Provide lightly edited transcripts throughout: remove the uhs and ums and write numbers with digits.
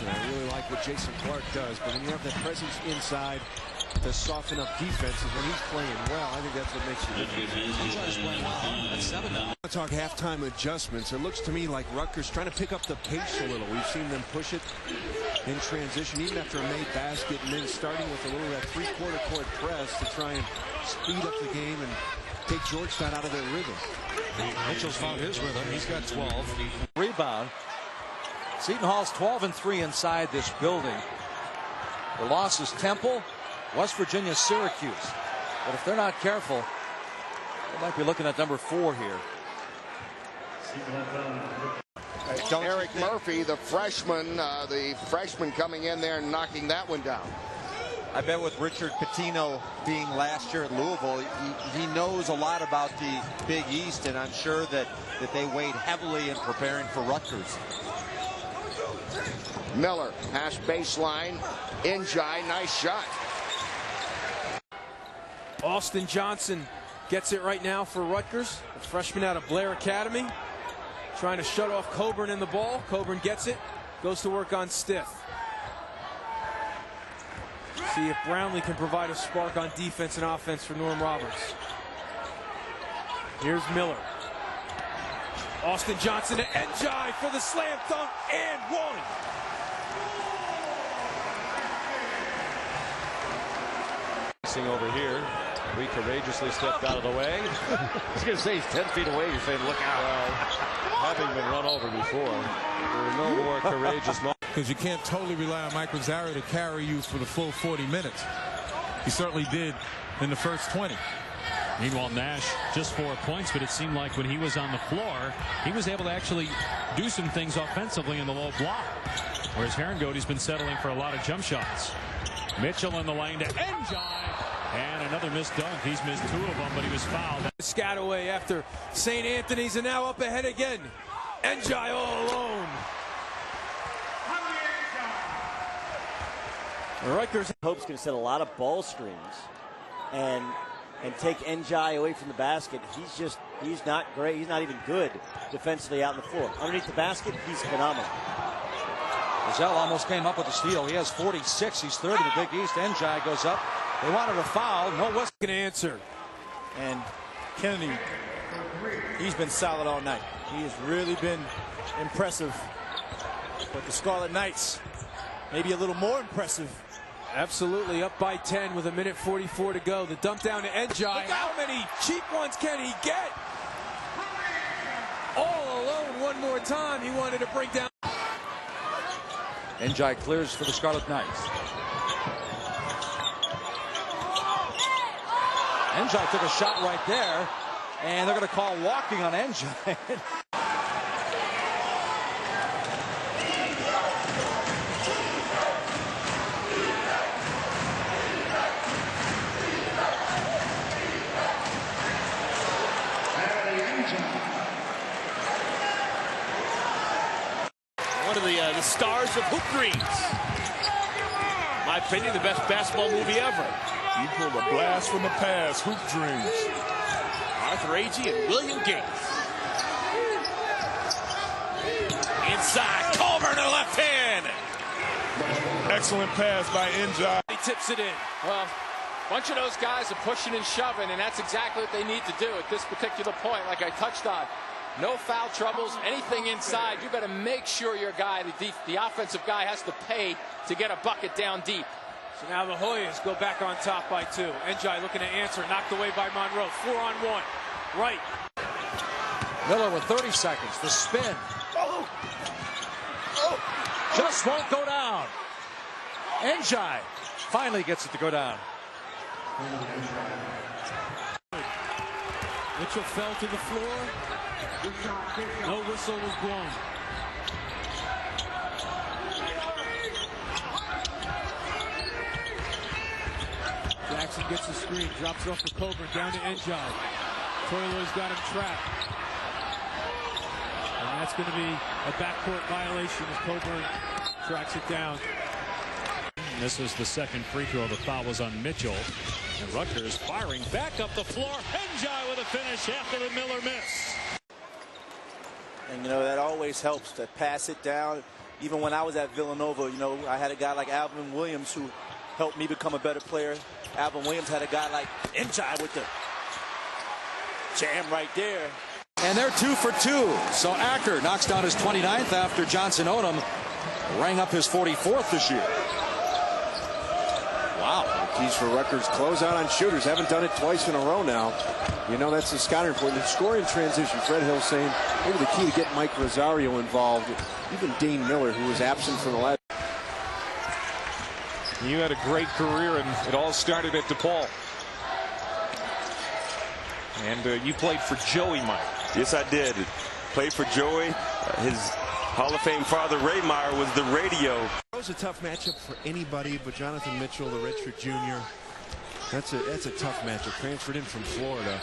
And I really like what Jason Clark does, but when you have that presence inside to soften up defenses when he's playing well, I think that's what makes you good. That's 7 now. I talk halftime adjustments. It looks to me like Rutgers trying to pick up the pace a little. We've seen them push it in transition, even after a made basket, and then starting with a little of that three-quarter court press to try and speed up the game and take Georgetown out of their rhythm. Mitchell's found his rhythm. He's got 12. Rebound. Seton Hall's 12-3 inside this building. The loss is Temple, West Virginia, Syracuse. But if they're not careful, they might be looking at number 4 here. Eric Murphy, the freshman coming in there and knocking that one down. I bet with Richard Pitino being last year at Louisville, he knows a lot about the Big East, and I'm sure that they weighed heavily in preparing for Rutgers. Miller, pass baseline. Njai, nice shot. Austin Johnson gets it right now for Rutgers, the freshman out of Blair Academy, trying to shut off Coburn in the ball. Coburn gets it, goes to work on Stiff. See if Brownlee can provide a spark on defense and offense for Norm Roberts. Here's Miller. Austin Johnson to Njai for the slam dunk and one. Over here, we courageously stepped out of the way. I was going to say he's 10 feet away. You're saying, look out. Well, having been run over before, there are no more courageous moments. Because you can't totally rely on Mike Rosario to carry you for the full 40 minutes. He certainly did in the first 20. Meanwhile, Nash just 4 points, but it seemed like when he was on the floor, he was able to actually do some things offensively in the low block. Whereas Herringode's been settling for a lot of jump shots. Mitchell in the lane to Njai. And another missed dunk. He's missed 2 of them, but he was fouled. Scoutaway after St. Anthony's, and now up ahead again. Njai all alone. Rutgers Hope's going to set a lot of ball screens and take Njai away from the basket. He's not great. He's not even good defensively out on the floor. Underneath the basket, he's phenomenal. Giselle almost came up with the steal. He has 46. He's third in the Big East. Njai goes up. They wanted a foul. No West can answer. And Kennedy, he's been solid all night. He has really been impressive. But the Scarlet Knights, maybe a little more impressive. Absolutely, up by 10 with 1:44 to go. The dump down to Njai. How many cheap ones can he get? All alone one more time. He wanted to bring down. Njai clears for the Scarlet Knights. Njai took a shot right there, and they're going to call walking on Njai. One of the stars of Hoop Dreams. In my opinion, the best basketball movie ever. You pulled a blast from the past, Hoop Dreams. Arthur Agee and William Gates. Inside, Coburn to the left hand. Excellent pass by Njai. He tips it in. Well, a bunch of those guys are pushing and shoving, and that's exactly what they need to do at this particular point, like I touched on. No foul troubles, anything inside. You better make sure your guy, the offensive guy, has to pay to get a bucket down deep. So now the Hoyas go back on top by 2. Njai looking to answer, knocked away by Monroe. 4-on-1. Right. Miller with 30 seconds. The spin. Just won't go down. Njai finally gets it to go down. Mitchell fell to the floor. No whistle was blown. Jackson gets the screen, drops it off to Coburn, down to Njai. Toiler's got him trapped. And that's going to be a backcourt violation as Coburn tracks it down. This is the second free throw. The foul was on Mitchell. And Rutgers firing back up the floor. Njai with a finish after the Miller miss. And, you know, that always helps to pass it down. Even when I was at Villanova, you know, I had a guy like Alvin Williams who helped me become a better player. Alvin Williams had a guy like Njai with the jam right there. And they're 2 for 2. So Acker knocks down his 29th after Johnson Odom rang up his 44th this year. Wow. Keys for Rutgers close out on shooters. Haven't done it twice in a row now. You know, that's the scouting report. The scoring transition. Fred Hill saying maybe the key to get Mike Rosario involved. Even Dean Miller, who was absent from the last. You had a great career, and it all started at DePaul. And you played for Joey, Mike. Yes, I did. Played for Joey. His Hall of Fame father, Ray Meyer, was the radio. It was a tough matchup for anybody, but Jonathan Mitchell, the redshirt junior, that's a tough matchup. Transferred in from Florida,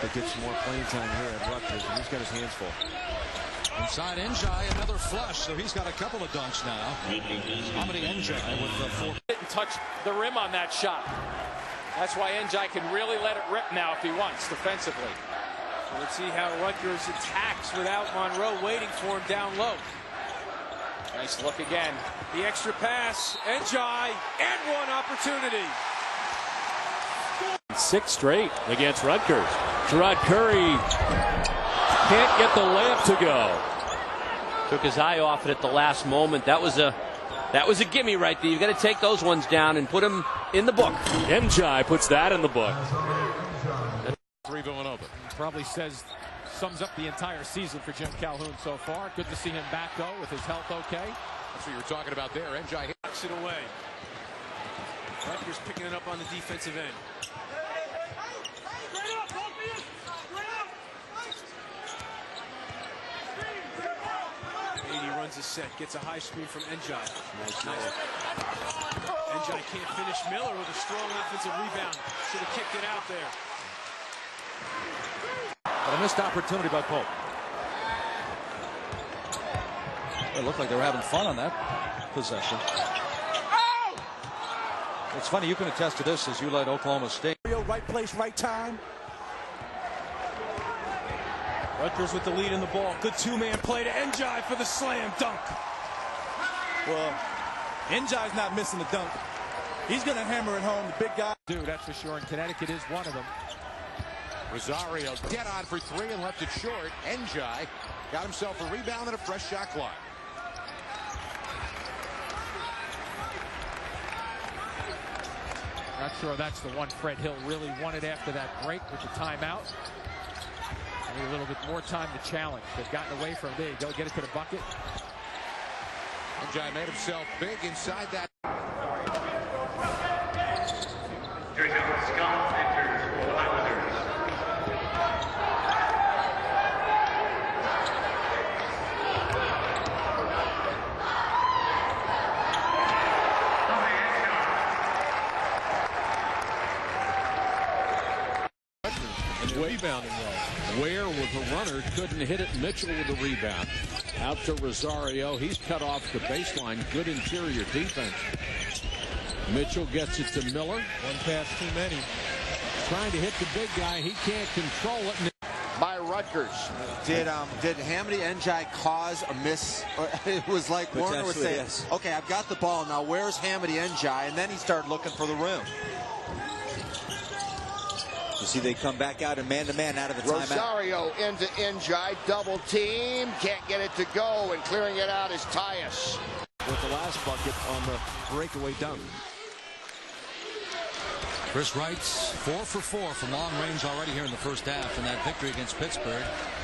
but gets more playing time here at Rutgers, and he's got his hands full. Inside Njai, another flush, so he's got a couple of dunks now. Hamidi Njai with the 4. Didn't touch the rim on that shot. That's why Njai can really let it rip now if he wants defensively. So let's see how Rutgers attacks without Monroe waiting for him down low. Nice look again. The extra pass, Njai, and one opportunity. 6 straight against Rutgers. Gerard Curry can't get the layup to go. Took his eye off it at the last moment. That was a gimme right there. You've got to take those ones down and put them in the book. Njai puts that in the book. 3 Villanova. Probably sums up the entire season for Jim Calhoun so far. Good to see him back, though, with his health okay. That's what you were talking about there. Njai Knocks it away. Rutgers picking it up on the defensive end. He runs a set, gets a high screen from Njai. Nice. Njai can't finish. Miller with a strong offensive rebound. Should have kicked it out there. But a missed opportunity by Pope. It looked like they were having fun on that possession. It's funny, you can attest to this as you led Oklahoma State. Right place, right time. Rutgers with the lead in the ball. Good two-man play to Njai for the slam dunk. Well, Njai's not missing the dunk. He's going to hammer it home. The big guy. Dude, that's for sure. And Connecticut is one of them. Rosario dead on for 3 and left it short. Njai got himself a rebound and a fresh shot clock. Not sure that's the one Fred Hill really wanted after that break with the timeout. Need a little bit more time to challenge. They've gotten away from there. Go get it to the bucket. Njai made himself big inside that. Rebounding well. Ware with a runner couldn't hit it. Mitchell with the rebound. Out to Rosario. He's cut off the baseline. Good interior defense. Mitchell gets it to Miller. One pass too many. Trying to hit the big guy. He can't control it. By Rutgers. Did Hamidi Njai cause a miss? It was like Warner was saying, yes. okay, I've got the ball now. Where's Hamidi Njai? And then he started looking for the rim. You see they come back out and man-to-man out of the timeout. Rosario into Njai, double team, can't get it to go, and clearing it out is Tyus. With the last bucket on the breakaway dunk. Chris Wright's 4 for 4 from long range already here in the first half in that victory against Pittsburgh.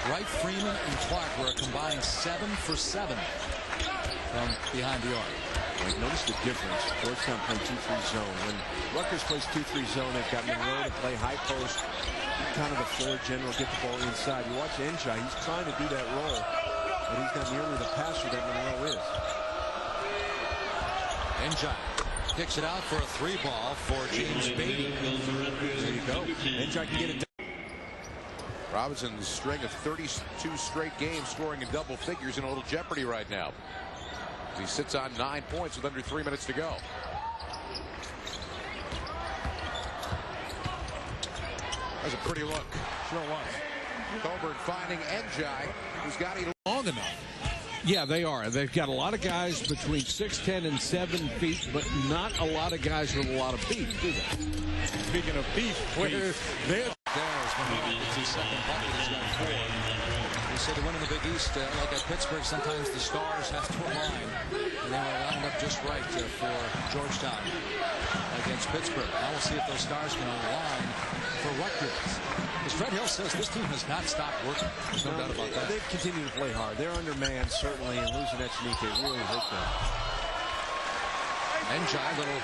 Wright, Freeman, and Clark were a combined 7 for 7 from behind the arc. Notice the difference. Georgetown playing 2-3 zone. When Rutgers plays 2-3 zone, they've got Monroe to play high post, kind of the floor general, get the ball inside. You watch Njai, he's trying to do that role, but he's not nearly the passer that Monroe is. Njai kicks it out for a 3 ball for James Beatty. There you go. Njai can get it done. Robinson's string of 32 straight games scoring in double figures in a little jeopardy right now. He sits on 9 points with under 3 minutes to go. That's a pretty look. Sure was. Coburn finding Njai, who's got it Long enough. Yeah, they are. They've got a lot of guys between 6'10" and 7 feet, but not a lot of guys with a lot of beef, do they? Speaking of beef, there's when his second bucket. He's got 4. They say to win in the Big East, like at Pittsburgh, sometimes the stars have to align. And they were lined up just right for Georgetown against Pittsburgh. Now we'll see if those stars can align for Rutgers. As Fred Hill says, this team has not stopped working. There's no doubt about that. They've continued to play hard. They're undermanned, certainly, and losing Echenique really hurt them. Njai, little